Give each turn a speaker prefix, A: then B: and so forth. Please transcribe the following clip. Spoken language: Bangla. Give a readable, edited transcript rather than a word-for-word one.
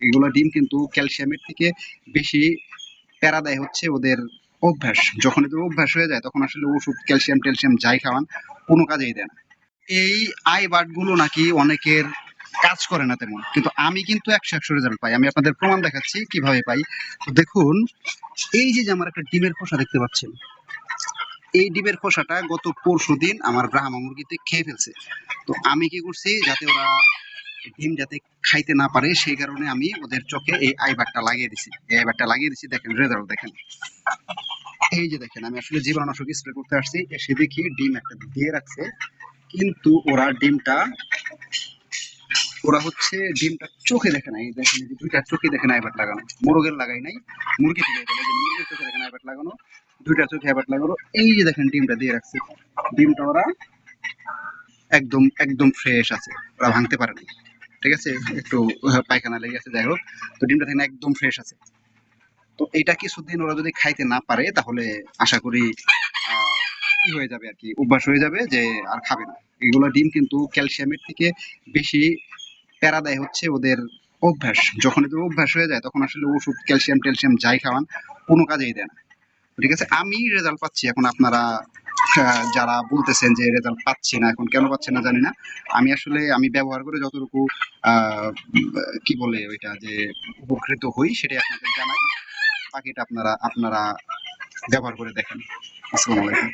A: এগুলো ডিম কিন্তু ক্যালসিয়ামের থেকে বেশি প্যারা দেয় হচ্ছে ওদের অভ্যাস। যখন এদের অভ্যাস হয়ে যায় তখন আসলে ওষুধ ক্যালসিয়াম ট্যালসিয়াম যাই খাওয়ান কোনো কাজেই দেয় না। এই আই বার্ড গুলো নাকি অনেকের কাজ করে না তেমন, কিন্তু আমি কিন্তু 100 রেজাল্ট পাই। আমি আপনাদের প্রমাণ দেখাচ্ছি কিভাবে পাই। তো দেখুন, এই যে আমার একটা ডিমের খোসা দেখতে পাচ্ছেন, এই ডিমের খোসাটা গত পরশুদিন আমার ব্রাহ্মা মুরগিতে খেয়ে ফেলছে। তো আমি কি করছি, যাতে ওরা ডিম যাতে খাইতে না পারে সেই কারণে আমি ওদের চোখে এই আইবারটা লাগিয়ে দিছি। এই আইবারটা লাগিয়ে দিছি, দেখেন রেজাল্ট দেখেন। এই যে দেখেন, আমি আসলে জীবাণুনাশক স্প্রে করতে আসছি, এসে দেখি ডিম একটা দিয়ে রাখছে, কিন্তু ওরা হচ্ছে ডিমটা চোখে দেখে নাই। দেখেন এই যে দুইটা চোখে দেখেন আইবাট লাগানো, মোরগের লাগাই নাই, মুরগি থেকে বলে যে মুরগির চোখে দেখেন আইবাট লাগানো, দুইটা চোখে আইবাট লাগানো। এই যে দেখেন ডিমটা দিয়ে রাখছে, ডিমটা ওরা একদম একদম ফ্রেশ আছে, ওরা ভাঙতে পারে না। ঠিক আছে, একটু পায়খানা লেগে আছে, যাই হোক। তো ডিমটা দেখেন একদম ফ্রেশ আছে। তো এটা কিছুদিন ওরা যদি খাইতে না পারে তাহলে আশা করি কি হয়ে যাবে আর কি, অভ্যাস হয়ে যাবে যে আর খাবে না। এগুলো ডিম কিন্তু ক্যালসিয়ামের থেকে বেশি প্যারা দেয় হচ্ছে ওদের অভ্যাস। যখন এদের অভ্যাস হয়ে যায় তখন আসলে ওষুধ ক্যালসিয়াম ট্যালসিয়াম যাই খাওয়ান কোনো কাজেই দেয় না। ঠিক আছে, আমি রেজাল্ট পাচ্ছি। এখন আপনারা যারা বলতেছেন যে রেজাল্ট পাচ্ছি না, এখন কেন পাচ্ছি না জানি না। আমি ব্যবহার করে যতটুকু কি বলে ওইটা যে উপকৃত হই সেটাই আপনাদের জানাই। বাকিটা আপনারা আপনারা ব্যবহার করে দেখেন। আসসালামু আলাইকুম।